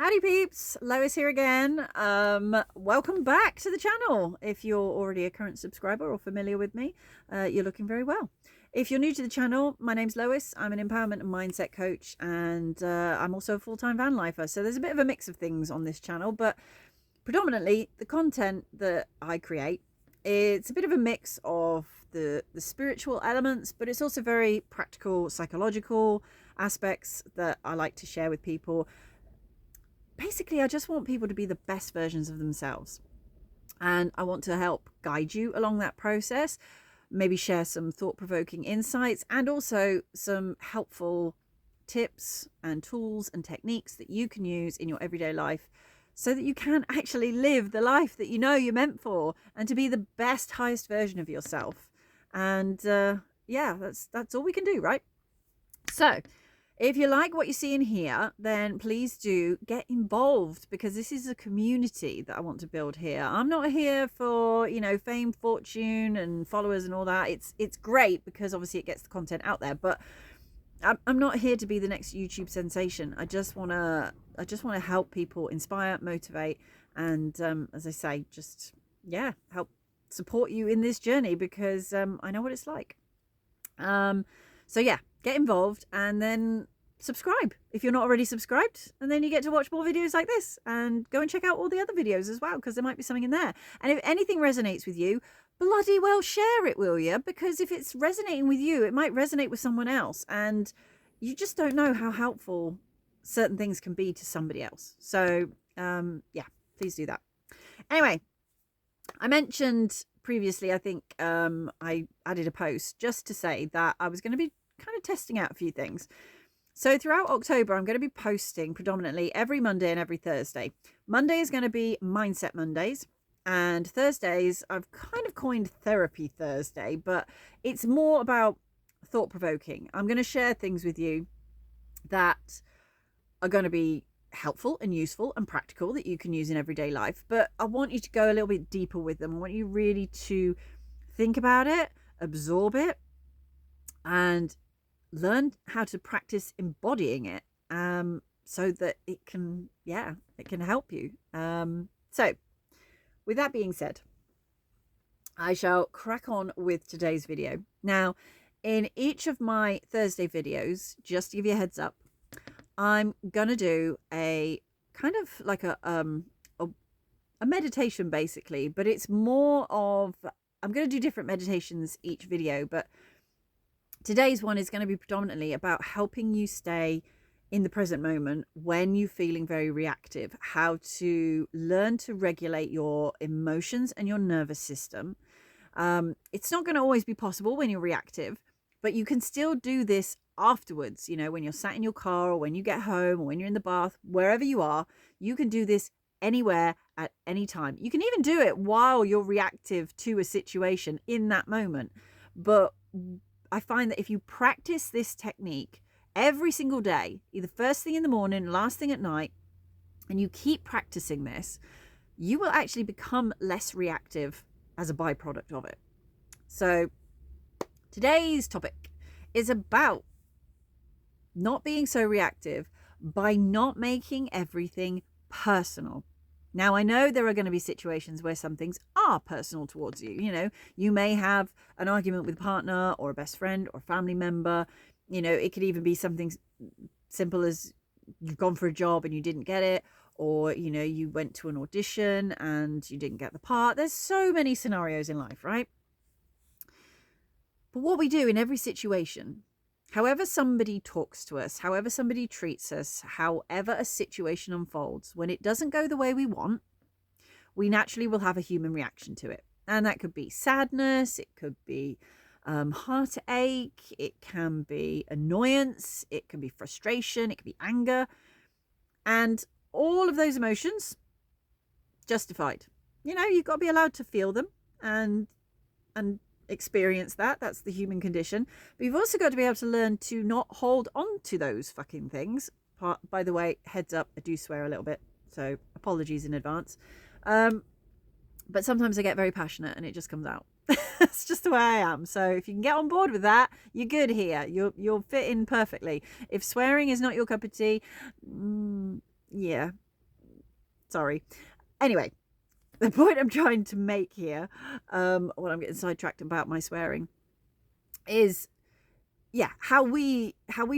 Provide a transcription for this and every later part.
Howdy peeps, Lois here again. Welcome back to the channel. If you're already a current subscriber or familiar with me, you're looking very well. If you're new to the channel, my name's Lois. I'm an empowerment and mindset coach, and I'm also a full-time van lifer. So there's a bit of a mix of things on this channel, but predominantly the content that I create, it's a bit of a mix of the spiritual elements, but it's also very practical, psychological aspects that I like to share with people. Basically, I just want people to be the best versions of themselves. And I want to help guide you along that process, maybe share some thought-provoking insights and also some helpful tips and tools and techniques that you can use in your everyday life so that you can actually live the life that you know you're meant for and to be the best, highest version of yourself. And yeah, that's all we can do, right? So if you like what you see in here, then please do get involved, because this is a community that I want to build here. I'm not here for, fame, fortune and followers and all that. It's great because obviously it gets the content out there, but I'm not here to be the next YouTube sensation. I just want to help people, inspire, motivate, and as I say, just help support you in this journey, because I know what it's like. So yeah, get involved and then subscribe if you're not already subscribed, and then you get to watch more videos like this, and go and check out all the other videos as well, because there might be something in there. And if anything resonates with you, bloody well share it, will you? Because if it's resonating with you, it might resonate with someone else, and you just don't know how helpful certain things can be to somebody else. So yeah, please do that. Anyway, I mentioned previously, I think I added a post just to say that I was going to be kind of testing out a few things. So throughout October, I'm going to be posting predominantly every Monday and every Thursday. Monday is going to be Mindset Mondays, and Thursdays, I've kind of coined Therapy Thursday, but it's more about thought-provoking. I'm going to share things with you that are going to be helpful and useful and practical that you can use in everyday life, but I want you to go a little bit deeper with them. I want you really to think about it, absorb it, and learn how to practice embodying it, so that it can help you. So with that being said, I shall crack on with today's video. Now, in each of my Thursday videos, just to give you a heads up, I'm gonna do a kind of like a meditation basically, but it's more of, I'm gonna do different meditations each video, but today's one is going to be predominantly about helping you stay in the present moment when you're feeling very reactive, how to learn to regulate your emotions and your nervous system. It's not going to always be possible when you're reactive, but you can still do this afterwards. When you're sat in your car, or when you get home, or when you're in the bath, wherever you are, you can do this anywhere at any time. You can even do it while you're reactive to a situation in that moment. But I find that if you practice this technique every single day, either first thing in the morning, last thing at night, and you keep practicing this, you will actually become less reactive as a byproduct of it. So today's topic is about not being so reactive by not making everything personal. Now, I know there are going to be situations where some things are personal towards you. You may have an argument with a partner or a best friend or a family member. It could even be something simple as you've gone for a job and you didn't get it, or, you went to an audition and you didn't get the part. There's so many scenarios in life, right? But what we do in every situation, however somebody talks to us, however somebody treats us, however a situation unfolds, when it doesn't go the way we want, we naturally will have a human reaction to it. And that could be sadness, it could be heartache, it can be annoyance, it can be frustration, it can be anger. And all of those emotions, justified. You've got to be allowed to feel them and experience that. That's the human condition. But you've also got to be able to learn to not hold on to those fucking things. By the way, heads up, I do swear a little bit, so apologies in advance. But sometimes I get very passionate and it just comes out. It's just the way I am. So if you can get on board with that, you're good here. You'll fit in perfectly. If swearing is not your cup of tea, yeah, Sorry. Anyway, the point I'm trying to make here, what I'm getting sidetracked about my swearing, is how we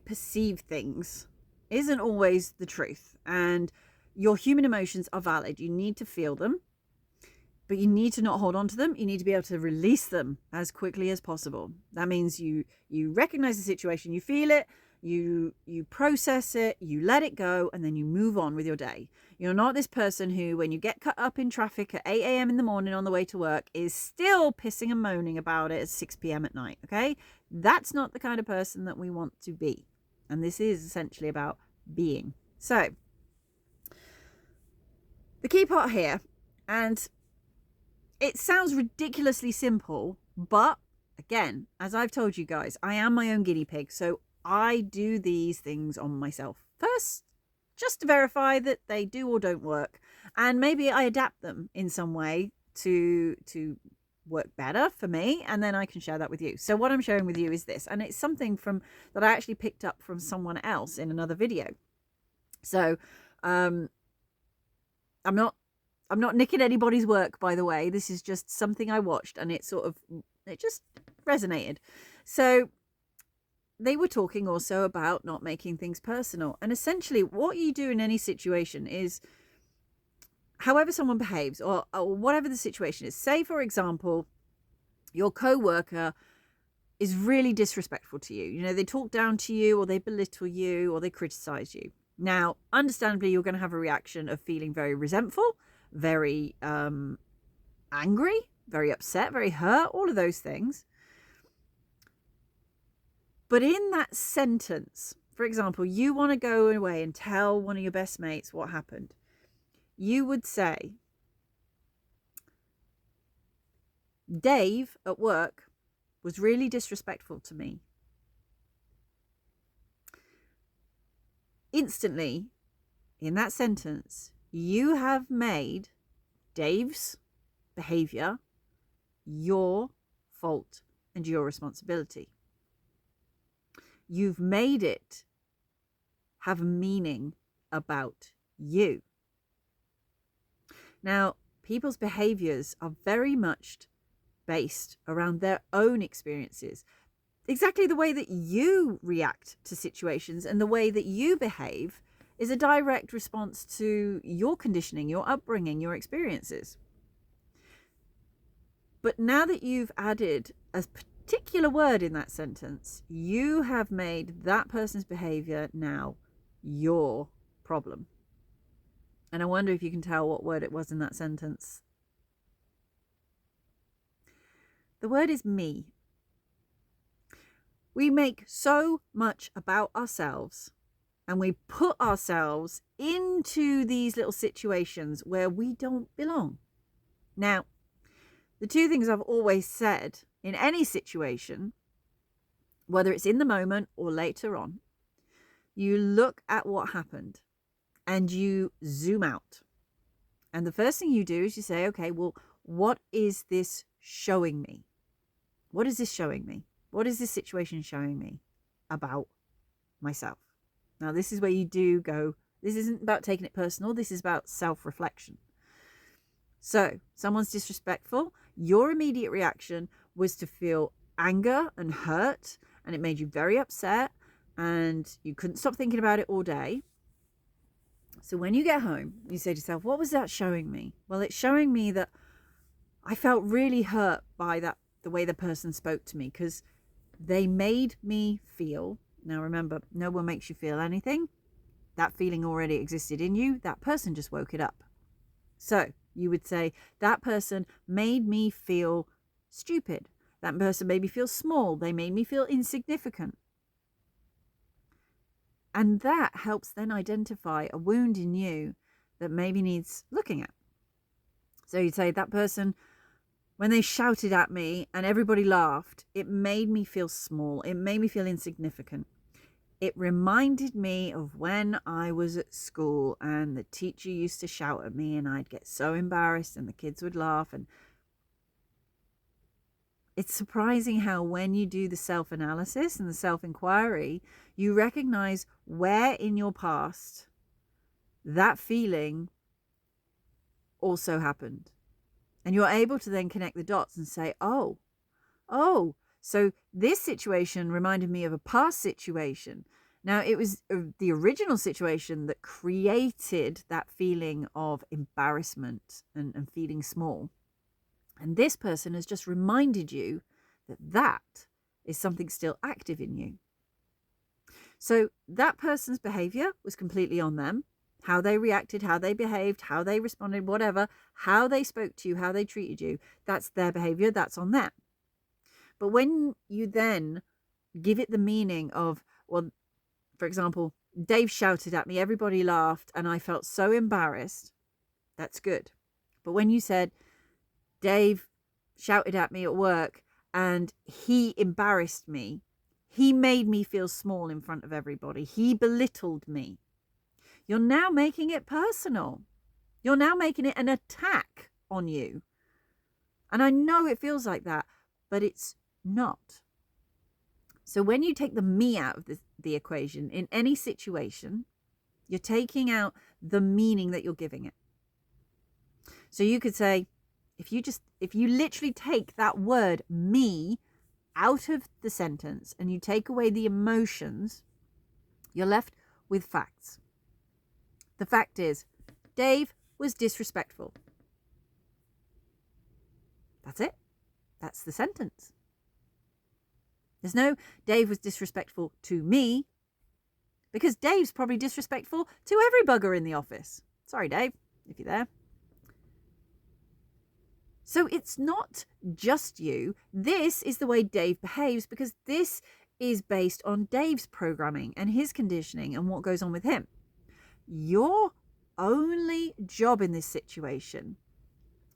perceive things isn't always the truth. And your human emotions are valid. You need to feel them, but you need to not hold on to them. You need to be able to release them as quickly as possible. That means you recognize the situation, you feel it, you process it, you let it go, and then you move on with your day. You're not this person who, when you get cut up in traffic at 8 a.m. in the morning on the way to work, is still pissing and moaning about it at 6 p.m. at night, okay? That's not the kind of person that we want to be. And this is essentially about being. So, the key part here, and it sounds ridiculously simple, but again, as I've told you guys, I am my own guinea pig. So I do these things on myself first, just to verify that they do or don't work. And maybe I adapt them in some way to work better for me, and then I can share that with you. So what I'm sharing with you is this, and it's something that I actually picked up from someone else in another video. So I'm not nicking anybody's work, by the way. This is just something I watched, and it just resonated. So they were talking also about not making things personal. And essentially what you do in any situation is, however someone behaves, or whatever the situation is. Say, for example, your co-worker is really disrespectful to you. You know, they talk down to you, or they belittle you, or they criticize you. Now, understandably, you're going to have a reaction of feeling very resentful, very angry, very upset, very hurt, all of those things. But in that sentence, for example, you want to go away and tell one of your best mates what happened. You would say, Dave at work was really disrespectful to me. Instantly, in that sentence, you have made Dave's behavior your fault and your responsibility. You've made it have meaning about you. Now, people's behaviors are very much based around their own experiences. Exactly the way that you react to situations and the way that you behave is a direct response to your conditioning, your upbringing, your experiences. But now that you've added a particular word in that sentence, you have made that person's behavior now your problem. And I wonder if you can tell what word it was in that sentence. The word is me. We make so much about ourselves, and we put ourselves into these little situations where we don't belong. Now, the two things I've always said in any situation, whether it's in the moment or later on, you look at what happened and you zoom out. And the first thing you do is you say, okay, well, what is this showing me? What is this showing me? What is this situation showing me about myself? Now, this is where you do go, this isn't about taking it personal. This is about self-reflection. So, someone's disrespectful. Your immediate reaction was to feel anger and hurt, and it made you very upset, and you couldn't stop thinking about it all day. So when you get home, you say to yourself, what was that showing me? Well, it's showing me that I felt really hurt by the way the person spoke to me, because they made me feel. Now remember, no one makes you feel anything. That feeling already existed in you. That person just woke it up. So you would say, that person made me feel stupid. That person made me feel small. They made me feel insignificant. And that helps then identify a wound in you that maybe needs looking at. So you'd say, that person, when they shouted at me and everybody laughed, it made me feel small. It made me feel insignificant. It reminded me of when I was at school and the teacher used to shout at me and I'd get so embarrassed and the kids would laugh. And it's surprising how when you do the self-analysis and the self-inquiry, you recognize where in your past that feeling also happened. And you're able to then connect the dots and say, oh, so this situation reminded me of a past situation. Now, it was the original situation that created that feeling of embarrassment and feeling small. And this person has just reminded you that that is something still active in you. So that person's behavior was completely on them. How they reacted, how they behaved, how they responded, whatever, how they spoke to you, how they treated you, that's their behavior, that's on them. But when you then give it the meaning of, well, for example, Dave shouted at me, everybody laughed, and I felt so embarrassed, that's good. But when you said, Dave shouted at me at work and he embarrassed me, he made me feel small in front of everybody, he belittled me, you're now making it personal. You're now making it an attack on you. And I know it feels like that, but it's not. So when you take the me out of the equation in any situation, you're taking out the meaning that you're giving it. So you could say, if you literally take that word me out of the sentence and you take away the emotions, you're left with facts. The fact is, Dave was disrespectful. That's it. That's the sentence. There's no Dave was disrespectful to me, because Dave's probably disrespectful to every bugger in the office. Sorry, Dave, if you're there. So it's not just you. This is the way Dave behaves because this is based on Dave's programming and his conditioning and what goes on with him. Your only job in this situation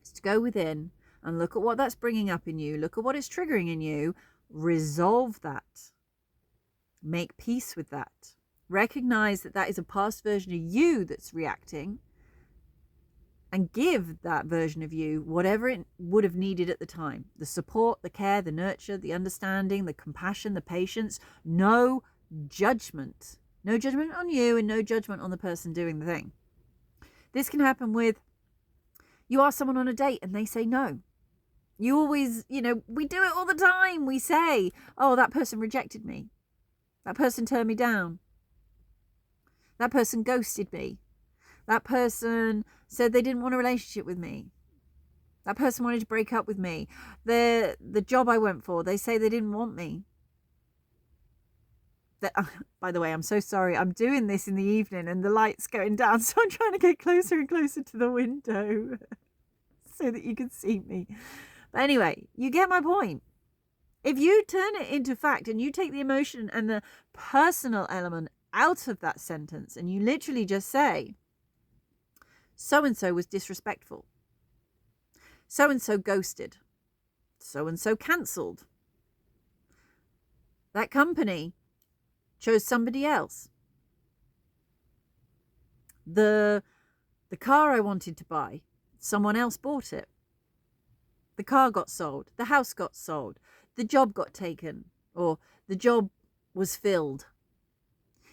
is to go within and look at what that's bringing up in you, look at what it's triggering in you, resolve that, make peace with that, recognize that that is a past version of you that's reacting, and give that version of you whatever it would have needed at the time. The support, the care, the nurture, the understanding, the compassion, the patience, no judgment. No judgment on you and no judgment on the person doing the thing. This can happen with, you ask someone on a date and they say no. You always, we do it all the time. We say, oh, that person rejected me. That person turned me down. That person ghosted me. That person said they didn't want a relationship with me. That person wanted to break up with me. The job I went for, they say they didn't want me. By the way, I'm so sorry. I'm doing this in the evening and the light's going down, so I'm trying to get closer and closer to the window so that you can see me. But anyway, you get my point. If you turn it into fact and you take the emotion and the personal element out of that sentence and you literally just say, so-and-so was disrespectful. So-and-so ghosted. So-and-so cancelled. That company chose somebody else. The car I wanted to buy, someone else bought it. The car got sold. The house got sold. The job got taken, or the job was filled.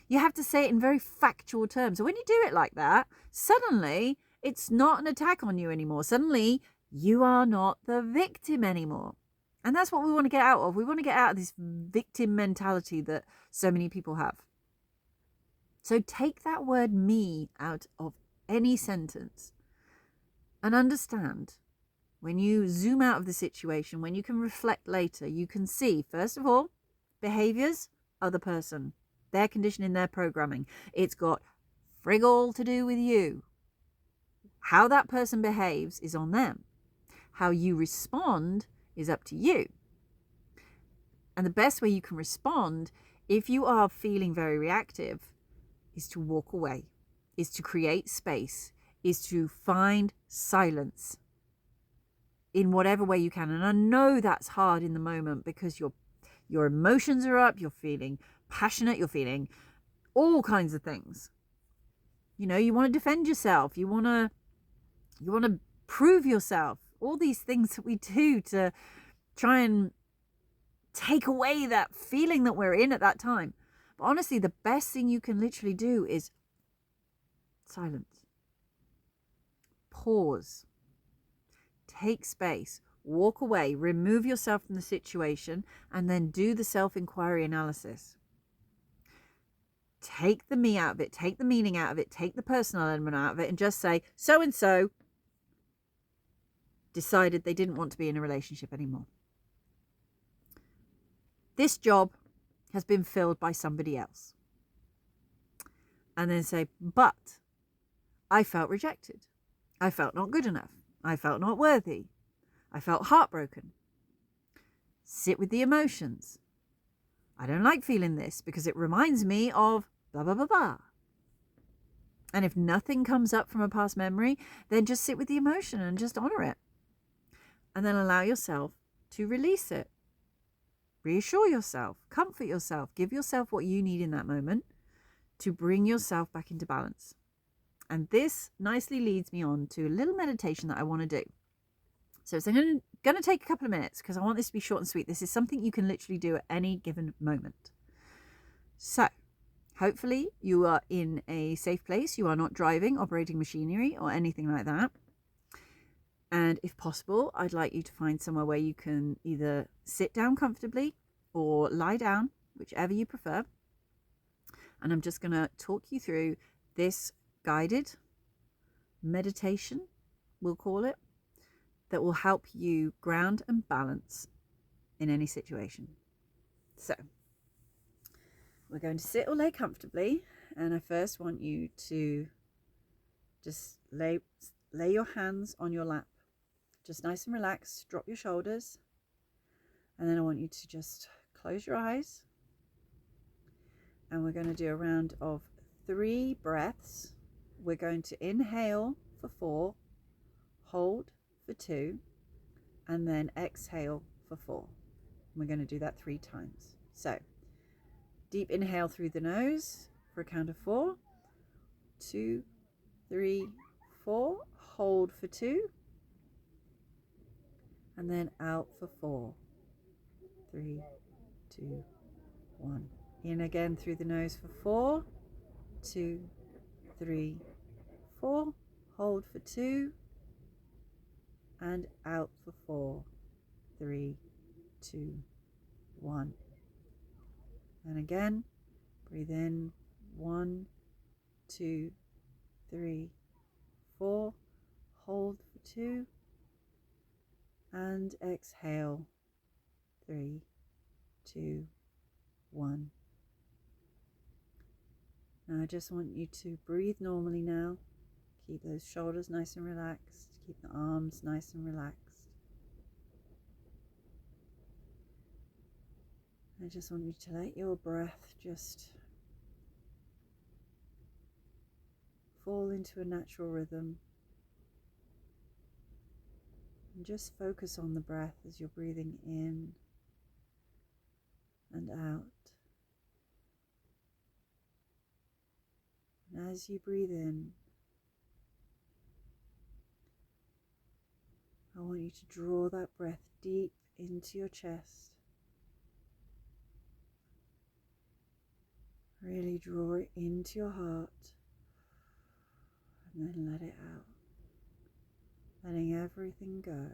You have to say it in very factual terms. So when you do it like that, suddenly it's not an attack on you anymore. Suddenly you are not the victim anymore. And that's what we want to get out of. We want to get out of this victim mentality that so many people have. So take that word me out of any sentence and understand, when you zoom out of the situation, when you can reflect later, you can see, first of all, behaviors, other person, their conditioning, their programming. It's got frig all to do with you. How that person behaves is on them. How you respond is up to you. And the best way you can respond, if you are feeling very reactive, is to walk away, is to create space, is to find silence in whatever way you can. And I know that's hard in the moment because your emotions are up, you're feeling passionate, you're feeling all kinds of things. You want to defend yourself, you want to prove yourself, all these things that we do to try and take away that feeling that we're in at that time. But honestly, the best thing you can literally do is silence. pause, take space, walk away, remove yourself from the situation, and then do the self-inquiry analysis. Take the me out of it, take the meaning out of it, take the personal element out of it, and just say, so-and-so decided they didn't want to be in a relationship anymore. This job has been filled by somebody else. And then say, but I felt rejected. I felt not good enough. I felt not worthy. I felt heartbroken. Sit with the emotions. I don't like feeling this because it reminds me of blah, blah, blah, blah. And if nothing comes up from a past memory, then just sit with the emotion and just honor it. And then allow yourself to release it. Reassure yourself, comfort yourself, give yourself what you need in that moment to bring yourself back into balance. And this nicely leads me on to a little meditation that I want to do. So it's going to take a couple of minutes because I want this to be short and sweet. This is something you can literally do at any given moment. So hopefully you are in a safe place. You are not driving, operating machinery or anything like that. And if possible, I'd like you to find somewhere where you can either sit down comfortably or lie down, whichever you prefer. And I'm just going to talk you through this guided meditation, we'll call it, that will help you ground and balance in any situation. So we're going to sit or lay comfortably. And I first want you to just lay your hands on your lap. Just nice and relaxed, drop your shoulders. And then I want you to just close your eyes. And we're going to do a round of 3 breaths. We're going to inhale for 4, hold for 2, and then exhale for 4. We're going to do that 3 times. So deep inhale through the nose for a count of 4, 2, 3, 4. Hold for 2. And then out for 4, 3, 2, 1. In again through the nose for 4, 2, 3, 4. Hold for 2. And out for 4, 3, 2, 1. And again, breathe in 1, 2, 3, 4. Hold for 2. And exhale 3, 2, 1. Now I just want you to breathe normally now. Keep those shoulders nice and relaxed. Keep the arms nice and relaxed. I just want you to let your breath just fall into a natural rhythm. And just focus on the breath as you're breathing in and out. And as you breathe in, I want you to draw that breath deep into your chest. Really draw it into your heart and then let it out, letting everything go.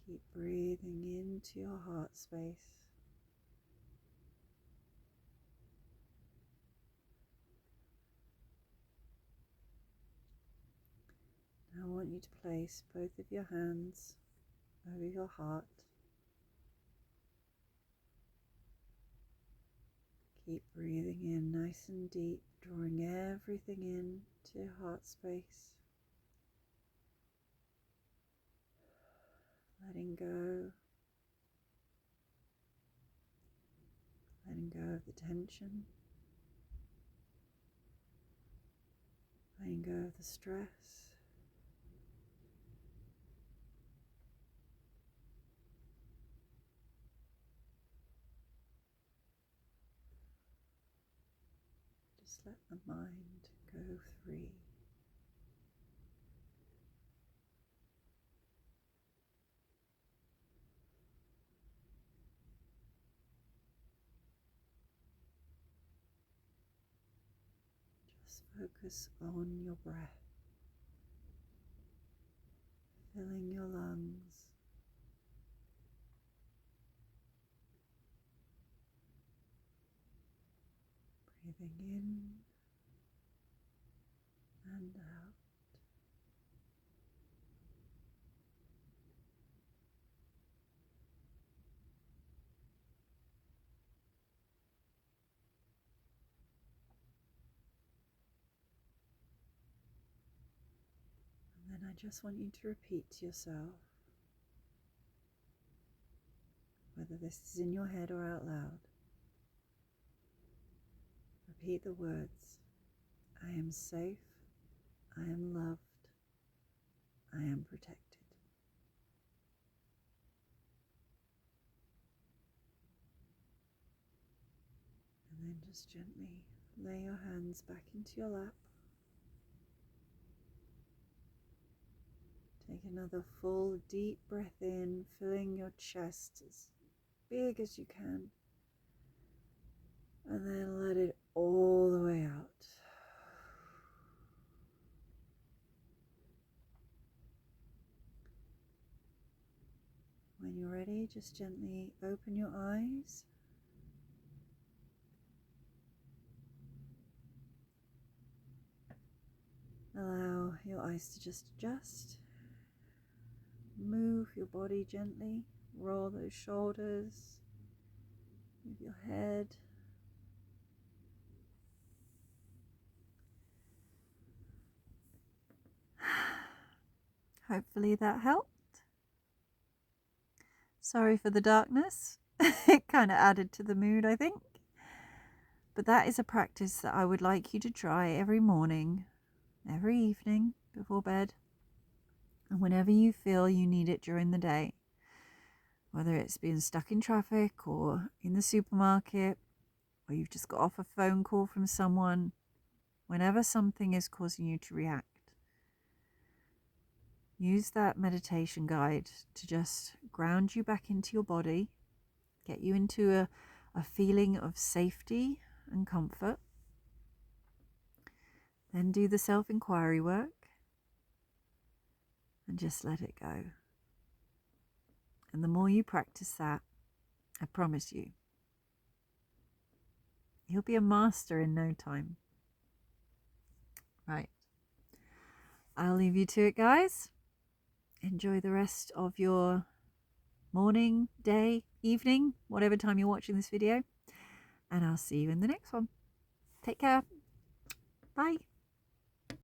Keep breathing into your heart space. Now I want you to place both of your hands over your heart. Keep breathing in nice and deep, drawing everything in to your heart space. Letting go. Letting go of the tension. Letting go of the stress. Just let the mind go free. focus on your breath, filling your lungs. Breathing in and out. And then I just want you to repeat to yourself, whether this is in your head or out loud. Repeat the words, I am safe, I am loved, I am protected. And then just gently lay your hands back into your lap. Take another full deep breath in, filling your chest as big as you can. And then let it all the way out. When you're ready, just gently open your eyes. Allow your eyes to just adjust. Move your body gently. Roll those shoulders. Move your head. Hopefully that helped. Sorry for the darkness. It kind of added to the mood, I think. But that is a practice that I would like you to try every morning, every evening before bed, and whenever you feel you need it during the day, whether it's being stuck in traffic or in the supermarket, or you've just got off a phone call from someone, whenever something is causing you to react. Use that meditation guide to just ground you back into your body, get you into a feeling of safety and comfort. Then do the self-inquiry work and just let it go. And the more you practice that, I promise you, you'll be a master in no time. Right. I'll leave you to it, guys. Enjoy the rest of your morning, day, evening, whatever time you're watching this video. And I'll see you in the next one. Take care. Bye.